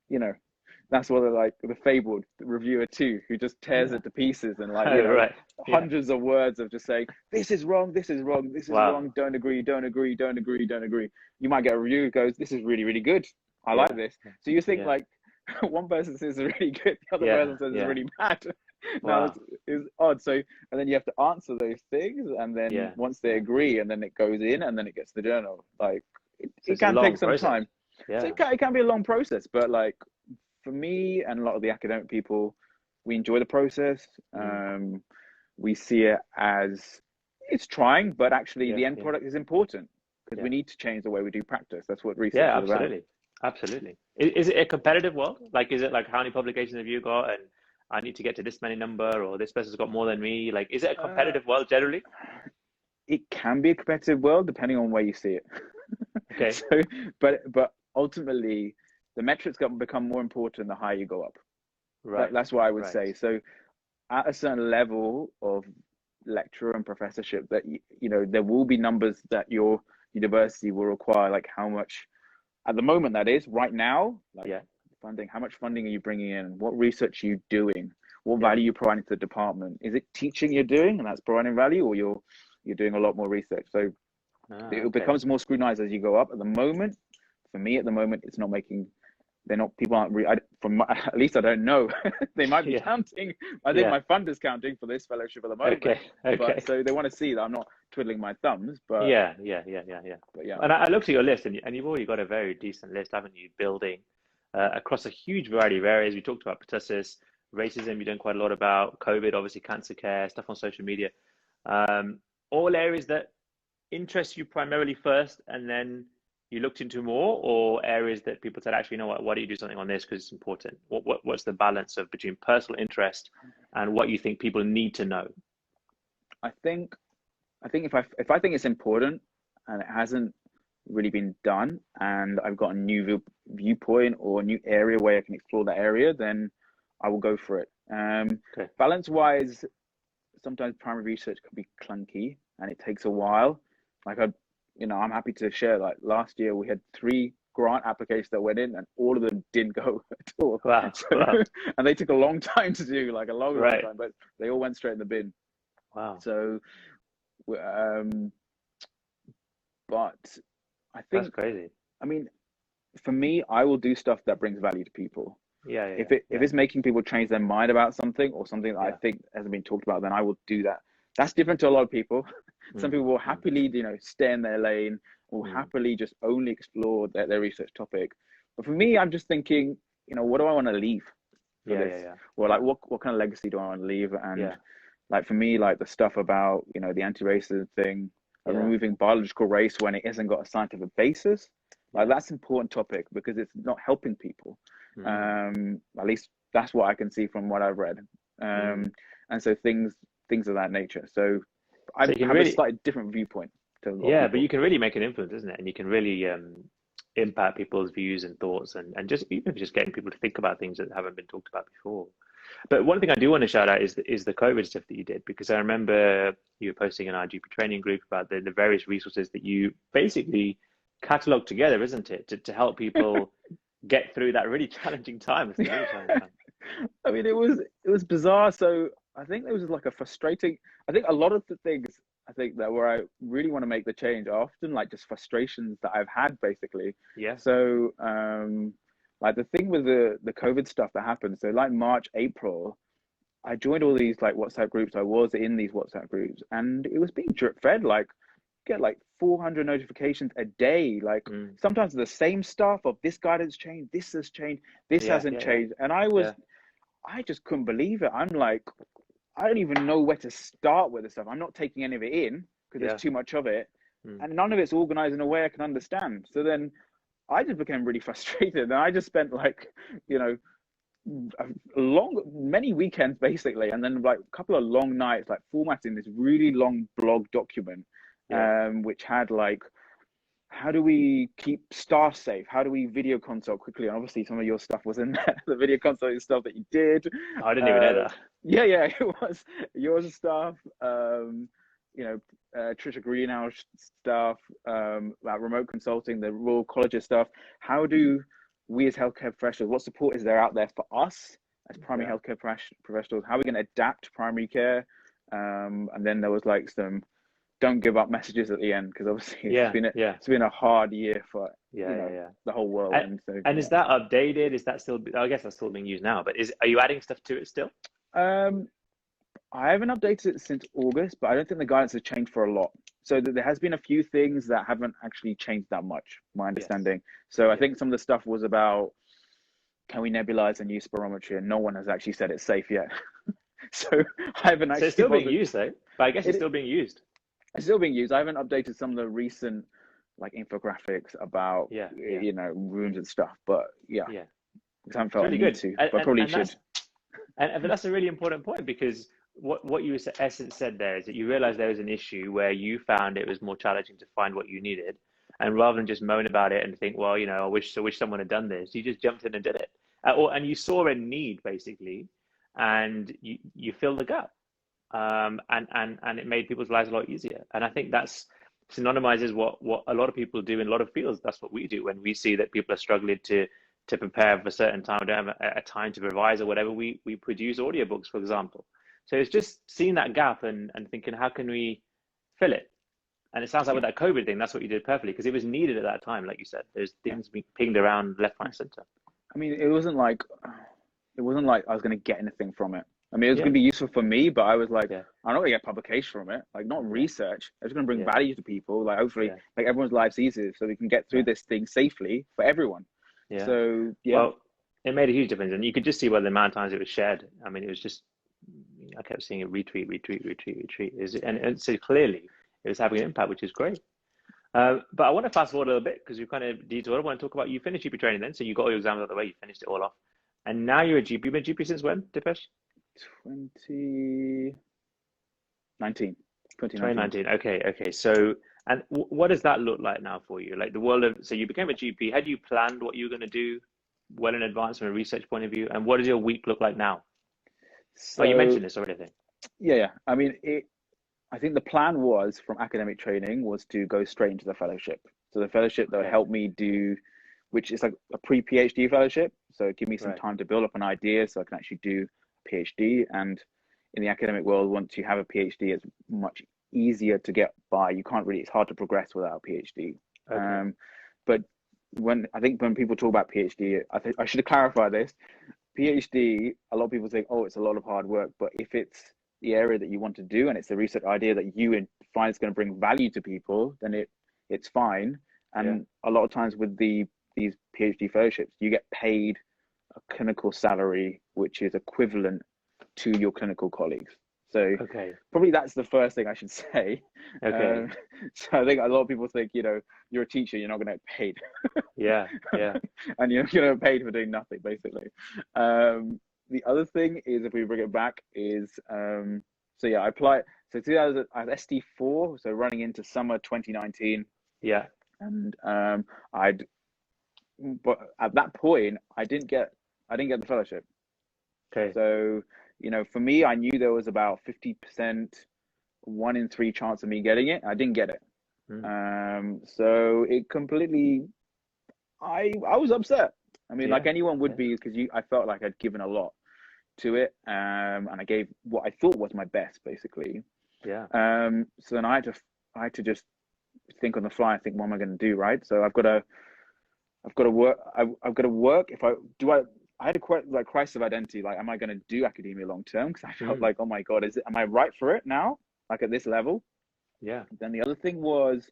that's what they're like, the fabled reviewer too, who just tears yeah. it to pieces and, like, Right. Yeah. hundreds of words of just saying, this is wrong, this is wrong, this is Wow. wrong, don't agree, don't agree, don't agree, don't agree. You might get a review who goes, this is really, really good, I Yeah. like this. So you think, Yeah. like, one person says it's really good, the other Yeah. person says it's Yeah. really bad. Now Wow. it's odd. So, and then you have to answer those things, and then Yeah. once they Yeah. agree, and then it goes in, and then it gets to the journal. Like, So it it's a can take long some process. time. So Yeah. it can be a long process, but, like, for me and a lot of the academic people, we enjoy the process. Mm. We see it as, it's trying, but actually Yeah. the end Yeah. product is important, because Yeah. we need to change the way we do practice. That's what research Yeah. is about. Absolutely. Absolutely. Is it a competitive world? Like, is it like, how many publications have you got, and I need to get to this many number, or this person's got more than me? Like, is it a Uh, competitive world generally? it can be a competitive world depending on where you see it. Okay. So, but ultimately, the metrics become more important the higher you go up. Right. That's what I would Right. say. So, at a certain level of lecturer and professorship, that there will be numbers that your university will require, like how much at the moment, that is right now, like Yeah. funding. How much funding are you bringing in? What research are you doing? What Yeah. value are you providing to the department? Is it teaching you're doing and that's providing value, or you're doing a lot more research? So Ah, it okay. becomes more scrutinized as you go up. At the moment, for me, at the moment, it's not making. They're not. People aren't. At least I don't know. They might be Yeah. counting. I think Yeah. my fund is counting for this fellowship at the moment. Okay. But Okay. so they want to see that I'm not twiddling my thumbs. But Yeah. Yeah. Yeah. Yeah. Yeah. yeah. And I looked at your list, and you've already got a very decent list, haven't you? Building across a huge variety of areas. We talked about pertussis, racism. You've done quite a lot about COVID, obviously cancer care, stuff on social media. Um, all areas that interest you primarily first, and then you looked into more, or areas that people said, actually, you know what? Why don't you do something on this because it's important? What's the balance of between personal interest and what you think people need to know? I think if I think it's important and it hasn't really been done, and I've got a new viewpoint or a new area where I can explore that area, then I will go for it. Okay. Balance wise, sometimes primary research can be clunky and it takes a while. Like I'm happy to share. Like last year, we had 3 grant applications that went in, and all of them didn't go at all. Wow. So, Wow. and they took a long time to do, like a long, long Right. time, but they all went straight in the bin. Wow. So, um, but I That's think, crazy. I mean, for me, I will do stuff that brings value to people. Yeah. Yeah. If Yeah. it's making people change their mind about something, or something that I Yeah. think hasn't been talked about, then I will do that. That's different to a lot of people. Some Mm, people will mm, happily, stay in their lane, or mm. happily just only explore their research topic. But for me, I'm just thinking, what do I want to leave for Yeah. this? Yeah. Yeah. Or Yeah. like, what kind of legacy do I want to leave? And Yeah. like for me, like the stuff about, the anti-racism thing, Yeah. removing biological race when it hasn't got a scientific basis, like Yeah. that's an important topic because it's not helping people. Mm, At least that's what I can see from what I've read. mm. And so things of that nature. So I So you can have a really, slightly different viewpoint to a lot of yeah, but you people. can really make an influence, isn't it? And you can really impact people's views and thoughts, and just even just getting people to think about things that haven't been talked about before. But one thing I do want to shout out is the COVID stuff that you did, because I remember you were posting in our GP training group about the various resources that you basically cataloged together, isn't it, to help people get through that really challenging time. It's a really challenging time. I mean, it was bizarre. So I think there was like a frustrating. I think a lot of the things I think that where I really want to make the change are often like just frustrations that I've had basically. Yeah. So like the thing with the COVID stuff that happened. So like March, April, I joined all these like WhatsApp groups. I was in these WhatsApp groups, and it was being drip fed. Like get like 400 notifications a day. Like sometimes the same stuff of this guidance changed, this has changed, this hasn't changed. And I just couldn't believe it. I'm like, I don't even know where to start with the stuff. I'm not taking any of it in because there's too much of it. And none of it's organized in a way I can understand. So then I just became really frustrated. And I just spent like, you know, many weekends basically, and then like a couple of long nights, like formatting this really long blog document, which had like, how do we keep staff safe? How do we video consult quickly? And obviously some of your stuff was in there, the video consulting stuff that you did. I didn't even know that. Yeah, it was your stuff. You know, Trisha Greenhouse stuff, about remote consulting, the Royal Colleges stuff. How do we as healthcare professionals, what support is there out there for us as primary healthcare professionals? How are we going to adapt primary care? And then there was like some don't give up messages at the end, because obviously it's been a hard year for the whole world. And is that updated? Is that still, I guess that's still being used now, but are you adding stuff to it still? I haven't updated it since August, but I don't think the guidance has changed for a lot. So there has been a few things that haven't actually changed that much, my understanding. So I think some of the stuff was about, can we nebulize and use spirometry? And no one has actually said it's safe yet. So I haven't actually. So it's still being used though, but I guess it's still being used. It's still being used. I haven't updated some of the recent like infographics about you know, rooms and stuff, but because I haven't felt really good to, but probably should. And that's a really important point, because what you essence said there is that you realized there was an issue where you found it was more challenging to find what you needed, and rather than just moan about it and think, well, you know, I wish someone had done this, you just jumped in and did it, and you saw a need basically, and you filled the gap, and it made people's lives a lot easier. And I think that's synonymizes what a lot of people do in a lot of fields. That's what we do when we see that people are struggling to prepare for a certain time, don't have a time to revise or whatever. We produce audiobooks, for example. So it's just seeing that gap and thinking, how can we fill it? And it sounds like with that COVID thing, that's what you did perfectly, because it was needed at that time. Like you said, there's things being pinged around left, right, center. I mean, it wasn't like I was going to get anything from it. I mean, it was going to be useful for me, but I was like, I'm not going to get publication from it. Like, not research. It's going to bring value to people. Like, hopefully, make everyone's lives easier so we can get through this thing safely for everyone. So, Well, it made a huge difference. And you could just see by the amount of times it was shared. I mean, it was just, I kept seeing it retweet. And so clearly it was having an impact, which is great. But I want to fast forward a little bit, because you kind of detoured. I want to talk about, you finished GP training then. So you got all your exams out of the way, you finished it all off. And now you're a GP. You've been a GP since when, Dipesh? 2019. Okay. So, and what does that look like now for you? Like the world of, so you became a GP. Had you planned what you were going to do well in advance from a research point of view? And what does your week look like now? So you mentioned this already, I think. Yeah. I mean, I think the plan was, from academic training, was to go straight into the fellowship. So the fellowship that helped me do, which is like a pre-PhD fellowship. So give me some time to build up an idea so I can actually do a PhD. And in the academic world, once you have a PhD, it's much easier to get by. You can't really, it's hard to progress without a PhD. But when people talk about PhD, I should clarify this. PhD, a lot of people think, oh, it's a lot of hard work. But if it's the area that you want to do and it's the research idea that you find is going to bring value to people, then it's fine. And a lot of times with these PhD fellowships, you get paid a clinical salary which is equivalent to your clinical colleagues. So probably that's the first thing I should say. So I think a lot of people think, you know, you're a teacher, you're not going to get paid. And you're going to get paid for doing nothing, basically. The other thing is, if we bring it back, is I applied. So 2000, I was ST4, so running into summer 2019. And but at that point, I didn't get the fellowship. So, you know, for me, I knew there was about 50%, 1 in 3 chance of me getting it. I didn't get it. So it completely, I was upset. I mean, like anyone would be, because I felt like I'd given a lot to it, and I gave what I thought was my best, basically. So then I had to just think on the fly and think, what am I going to do, right? So I've got to work. I've got to work. I had a crisis of identity. Like, am I going to do academia long term? Because I felt like, oh my God, am I right for it now? Like at this level? Yeah. Then the other thing was,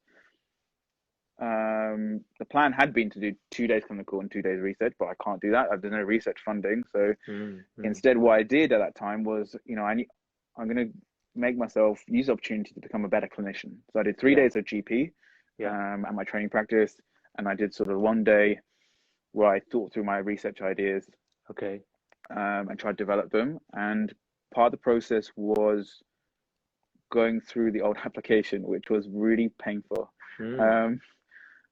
the plan had been to do 2 days clinical and 2 days research, but I can't do that. There's no research funding. So Mm. instead, what I did at that time was, I'm going to make myself use the opportunity to become a better clinician. So I did 3 days of GP Yeah. at my training practice, and I did sort of one day where I thought through my research ideas, Okay. and tried to develop them. And part of the process was going through the old application, which was really painful. Mm. Um,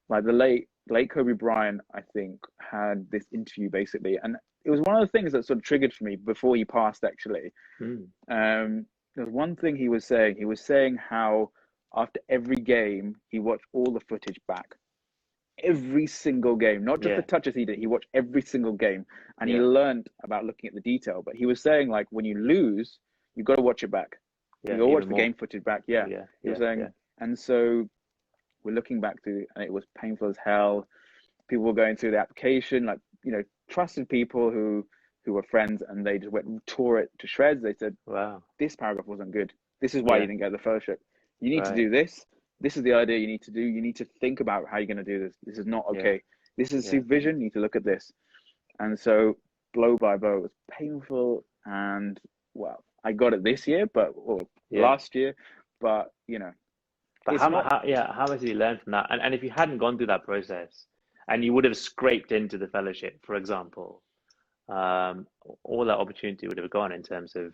like the late Kobe Bryant, I think, had this interview basically, and it was one of the things that sort of triggered for me before he passed. Actually, Mm. there's one thing he was saying. He was saying how after every game he watched all the footage back, every single game, not just the Yeah. touches he did. He watched every single game, and he Yeah. learned about looking at the detail. But he was saying, like, when you lose, you've got to watch it back. You Yeah. got to watch Even the more. game footage back. Yeah, Yeah. he was Yeah. Yeah. saying, and so we're looking back to, and it was painful as hell. People were going through the application, like, trusted people who were friends, and they just went and tore it to shreds. They said, Wow. this paragraph wasn't good. This is why you Yeah. didn't get the fellowship. You need to Right. do this. This is the idea you need to do. You need to think about how you're going to do this. This is not Yeah. okay. This is Yeah. supervision. You need to look at this. And so blow by blow, it was painful. And well, I got it this year, or Yeah. last year, but But it's not. how much did you learn from that? And if you hadn't gone through that process, and you would have scraped into the fellowship, for example, um, all that opportunity would have gone in terms of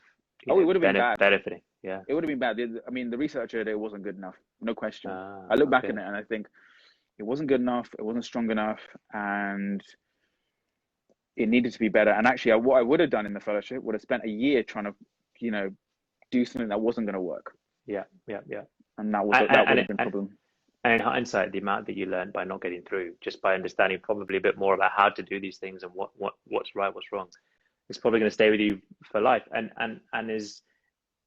Oh, it would have been bad. benefiting. Yeah. It would have been bad. I mean, the research it wasn't good enough, no question. Ah, I look back okay. on it and I think it wasn't good enough. It wasn't strong enough, and it needed to be better. And actually, what I would have done in the fellowship would have spent a year trying to, do something that wasn't going to work, Yeah. Yeah. Yeah. and that would have And been a problem. and in hindsight, the amount that you learned by not getting through, just by understanding probably a bit more about how to do these things and what's right, what's wrong, it's probably going to stay with you for life. And is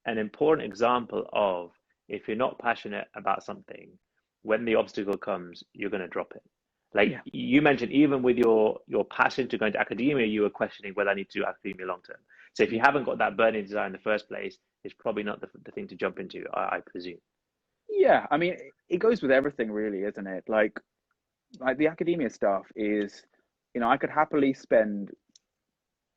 an important example of, if you're not passionate about something, when the obstacle comes, you're going to drop it. Like Yeah, you mentioned, even with your passion to go into academia, you were questioning whether I need to do academia long term. So if you yeah, haven't got that burning desire in the first place, it's probably not the thing to jump into, I presume. yeah. I mean, it goes with everything, really, isn't it? Like the academia stuff is, I could happily spend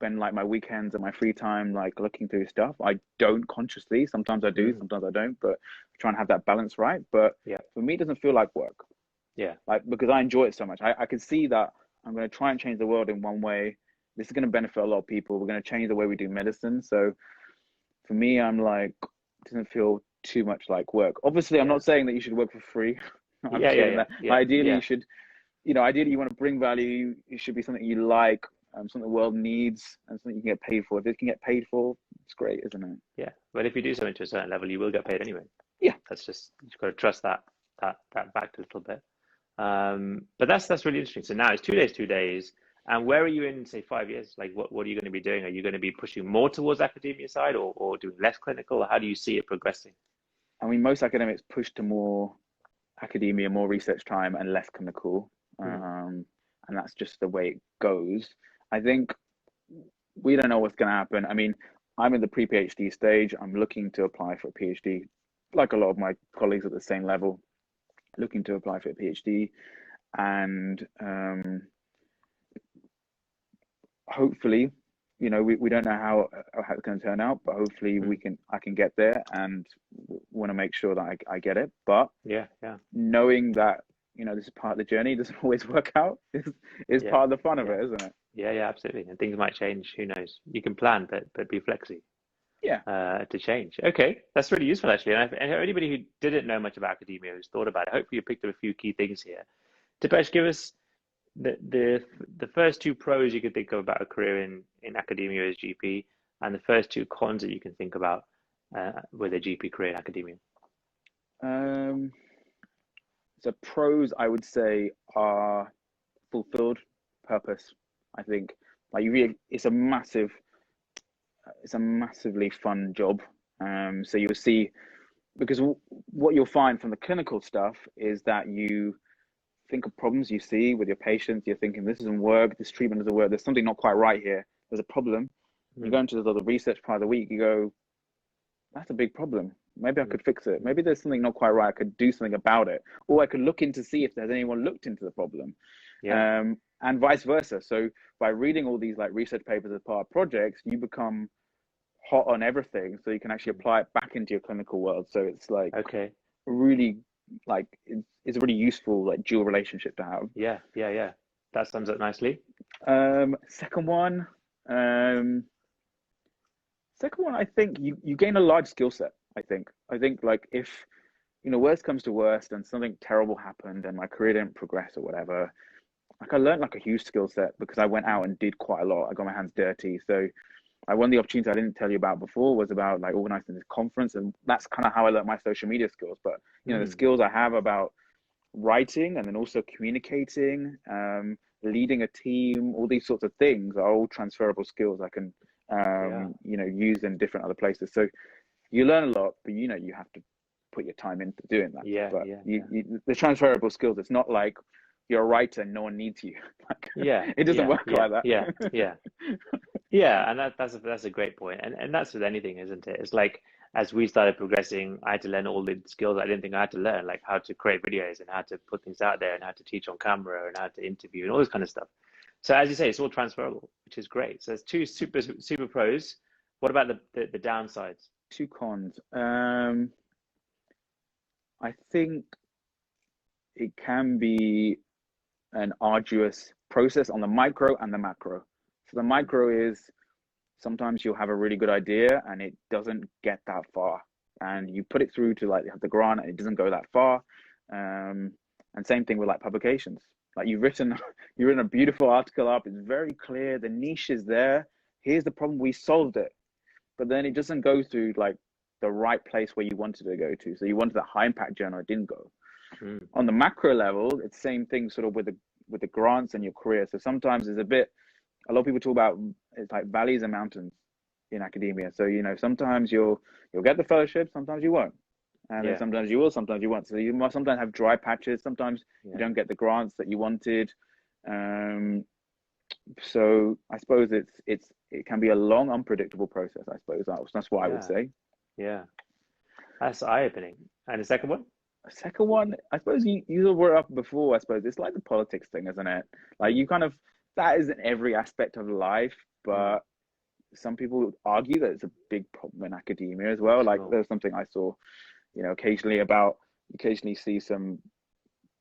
like my weekends and my free time like looking through stuff. I don't consciously. Sometimes I do, Mm, sometimes I don't. But try and have that balance right. But yeah, for me, it doesn't feel like work. yeah, Like, because I enjoy it so much. I can see that I'm going to try and change the world in one way. This is going to benefit a lot of people. We're going to change the way we do medicine. So for me, I'm like, it doesn't feel too much like work. Obviously, I'm yeah, not saying that you should work for free. I'm yeah, yeah, saying yeah, that yeah, ideally yeah, you should, ideally you want to bring value. It should be something you like, something the world needs, and something you can get paid for. If it can get paid for, it's great, isn't it? yeah. But if you do something to a certain level, you will get paid anyway. Yeah. That's just, you've got to trust that back a little bit. But that's really interesting. So now it's 2 days, 2 days. And where are you in, say, 5 years? Like, what are you going to be doing? Are you going to be pushing more towards academia side, or doing less clinical? Or how do you see it progressing? I mean, most academics push to more academia, more research time, and less clinical. Hmm. And that's just the way it goes. I think we don't know what's going to happen. I mean, I'm in the pre-PhD stage. I'm looking to apply for a PhD, like a lot of my colleagues at the same level, looking to apply for a PhD. And hopefully, we don't know how it's going to turn out, but hopefully Hmm. I can get there, and want to make sure that I get it. But Yeah, yeah, knowing that, this is part of the journey, doesn't always work out, is yeah, part of the fun of yeah, it, isn't it? yeah, yeah, absolutely. And things might change. Who knows? You can plan, but be flexi Yeah. to change. Okay, that's really useful actually. And anybody who didn't know much about academia, who's thought about it, hopefully you picked up a few key things here. Dipesh, give us the first two pros you can think of about a career in academia as GP, and the first two cons that you can think about with a GP career in academia. Um, so pros, I would say, are fulfilled purpose. I think, like, it's a massively fun job. So you'll see, because what you'll find from the clinical stuff is that you think of problems you see with your patients. You're thinking, this doesn't work, this treatment doesn't work, there's something not quite right here, there's a problem. You Mm. go into the research part of the week, you go, that's a big problem. Maybe I could fix it. Maybe there's something not quite right. I could do something about it, or I could look into see if there's anyone looked into the problem, Yeah. and vice versa. So by reading all these like research papers as part of projects, you become hot on everything, so you can actually apply it back into your clinical world. So it's like Okay. really like it's a really useful like dual relationship to have. Yeah. Yeah. Yeah. That sums up nicely. Second one, I think you gain a large skill set. I think like if worst comes to worst and something terrible happened and my career didn't progress or whatever, like I learned like a huge skill set because I went out and did quite a lot. I got my hands dirty. So I one of the opportunities I didn't tell you about before was about like organizing this conference, and that's kind of how I learned my social media skills. But the skills I have about writing and then also communicating, leading a team, all these sorts of things are all transferable skills I can Yeah. use in different other places. So you learn a lot, but you have to put your time into doing that. Yeah. But Yeah. Yeah. the transferable skills, it's not like you're a writer and no one needs you. Like, Yeah. it doesn't Yeah. work Yeah. like that. Yeah. Yeah. Yeah, and that's a great point. And that's with anything, isn't it? It's like as we started progressing, I had to learn all the skills I didn't think I had to learn, like how to create videos and how to put things out there and how to teach on camera and how to interview and all this kind of stuff. So as you say, it's all transferable, which is great. So there's two super pros. What about the downsides? Two cons. I think it can be an arduous process on the micro and the macro. So the micro is sometimes you'll have a really good idea and it doesn't get that far, and you put it through to like have the grant and it doesn't go that far. And same thing with like publications. Like you've written a beautiful article up. It's very clear. The niche is there. Here's the problem. We solved it, but then it doesn't go through like the right place where you wanted to go to. So you wanted a high impact journal, it didn't go. On the macro level, it's the same thing sort of with the grants and your career. So sometimes it's a lot of people talk about it's like valleys and mountains in academia. So sometimes you'll get the fellowship, sometimes you won't, and then Yeah. sometimes you will, sometimes you won't. So you must sometimes have dry patches. Sometimes Yeah. you don't get the grants that you wanted. So I suppose it can be a long, unpredictable process. I suppose that's what I would Yeah. say. Yeah. That's eye-opening. And the second one? Second one, I suppose you were up before. I suppose it's like the politics thing, isn't it? Like you kind of that isn't every aspect of life, but some people argue that it's a big problem in academia as well. Like there's something I saw, occasionally see some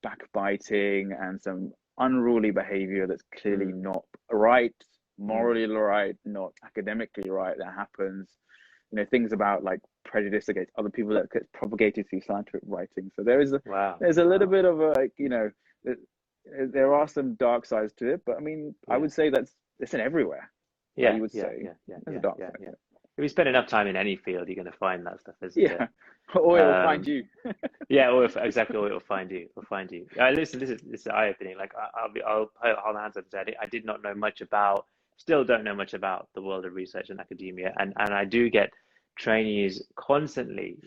backbiting and some unruly behavior that's clearly not right, morally right, not academically right, that happens. Things about like prejudice against other people that gets propagated through scientific writing. So there's a little bit of a there are some dark sides to it, but I mean, I would say it's in everywhere. Yeah, you would yeah, say yeah, yeah, there's yeah, a dark yeah, side. yeah. If you spend enough time in any field, you're going to find that stuff, isn't it? Or it will find you. Yeah, exactly, or it'll find you. It'll find you. Listen, this is eye-opening. Like I'll hold my hands up and say I did not know much about, still don't know much about the world of research and academia, and I do get trainees constantly.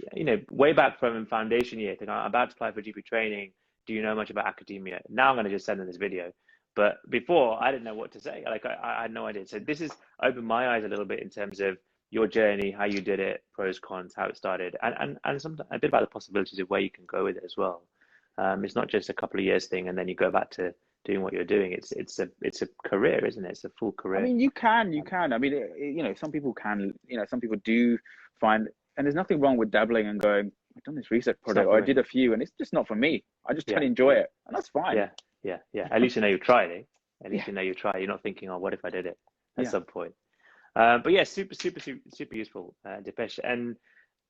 Way back from foundation year, thinking I'm about to apply for GP training. Do you know much about academia? Now I'm going to just send them this video. But before, I didn't know what to say. Like I had no idea. So this has opened my eyes a little bit in terms of your journey, how you did it, pros, cons, how it started, and some a bit about the possibilities of where you can go with it as well. It's not just a couple of years thing and then you go back to doing what you're doing. It's a career, isn't it? It's a full career. I mean, you can. I mean, some people can. Some people do find, and there's nothing wrong with dabbling and going, I've done this research project, or I did a few, and it's just not for me. I just don't enjoy it, and that's fine. Yeah, yeah, yeah. At least you know you tried it. At least you know you tried. You're not thinking, oh, what if I did it at some point? But yeah, super useful, Dipesh. And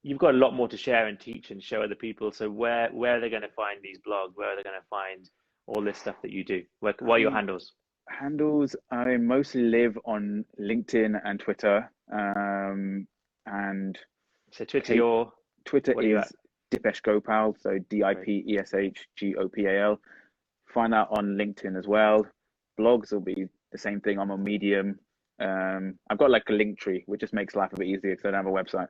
you've got a lot more to share and teach and show other people. So where are they going to find these blogs? Where are they going to find all this stuff that you do? What are your handles? Handles, I mostly live on LinkedIn and Twitter. And so Twitter is Dipesh Gopal, so Dipesh Gopal. Find that on LinkedIn as well. Blogs will be the same thing. I'm on Medium. I've got like a link tree, which just makes life a bit easier because I don't have a website.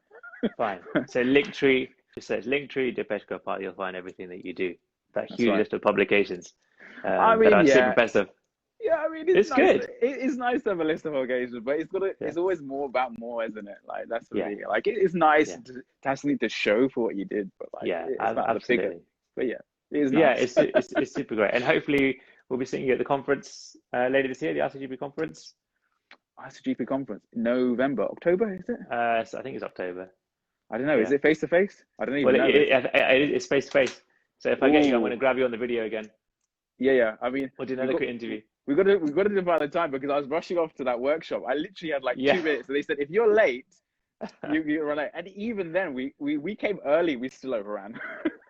Fine. So Linktree just says Linktree, Dipesh Gopal. You'll find everything that you do. That huge list of publications that are super impressive. Yeah, I mean, It's it's nice. good. It's nice to have a list of occasions, but it's got to. Yeah. It's always more about more, isn't it? Like that's the Yeah. thing. Like it's nice Yeah. to have something to show for what you did, but like Yeah. it's not the bigger. Absolutely. But yeah, it is Yeah. nice. It's super great, and hopefully we'll be seeing you at the conference later this year, the RCGP conference. ICGP conference, November, October, is it? So I think it's October. I don't know. Is Yeah. it face to face? I don't even Well, know. it's face to face. So if I get you, I'm going to Ooh, grab you on the video again. yeah. I mean, We'll do we another got quick interview. we got to divide the time because I was rushing off to that workshop. I literally had like Yeah. 2 minutes, so they said if you're late, you run late. And even then, we came early. We still overran,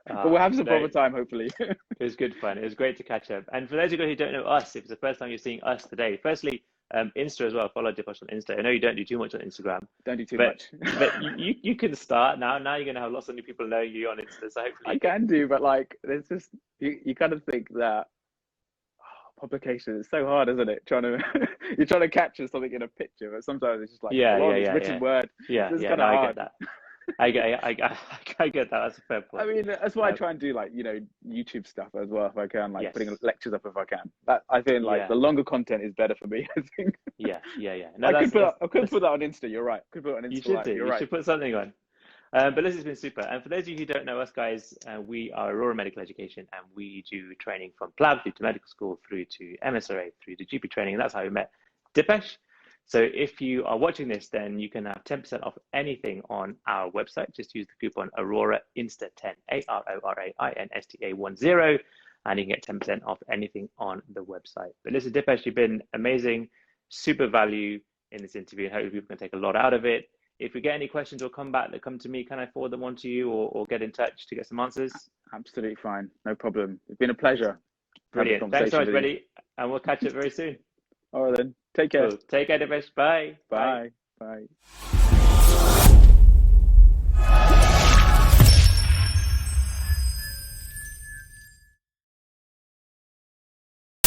but we'll have some No, proper time hopefully. it was good fun. It was great to catch up. And for those of you who don't know us, if it's the first time you're seeing us today, firstly, Insta as well. Follow Dipesh on Insta. I know you don't do too much on Instagram, Don't do too but much. you can start now. Now you're going to have lots of new people know you on Insta. So hopefully I you can. can do, but like, there's just you kind of think that publication is so hard, isn't it? Trying to you're trying to capture something in a picture, but sometimes it's just like long, it's written word. Yeah. It's Yeah. kind No, of I hard. get that. I get that. That's a fair I point. mean, that's why I try and do like YouTube stuff as well if I can, like Yes. putting lectures up if I can. That I feel like Yeah. the longer content is better for me. I think. Yeah. No, I could put that on Insta. You're right. Could put it on Insta. you should do. You're You right. should put something on. But this has been super. And for those of you who don't know us, guys, we are Aurora Medical Education, and we do training from PLAB through to medical school, through to MSRA, through to GP training. And that's how we met Dipesh. So if you are watching this, then you can have 10% off anything on our website. Just use the coupon Aurora Insta10, ARORAINSTA10, and you can get 10% off anything on the website. But listen, Dipesh, you've been amazing, super value in this interview, and hopefully people can take a lot out of it. If we get any questions or come back that come to me, can I forward them on to you or get in touch to get some answers? Absolutely fine. No problem. It's been a pleasure. Brilliant. Thanks so much, buddy. And we'll catch up very soon. All right then. Take care. Cool. Take care, Dipesh. Bye. Bye. Bye.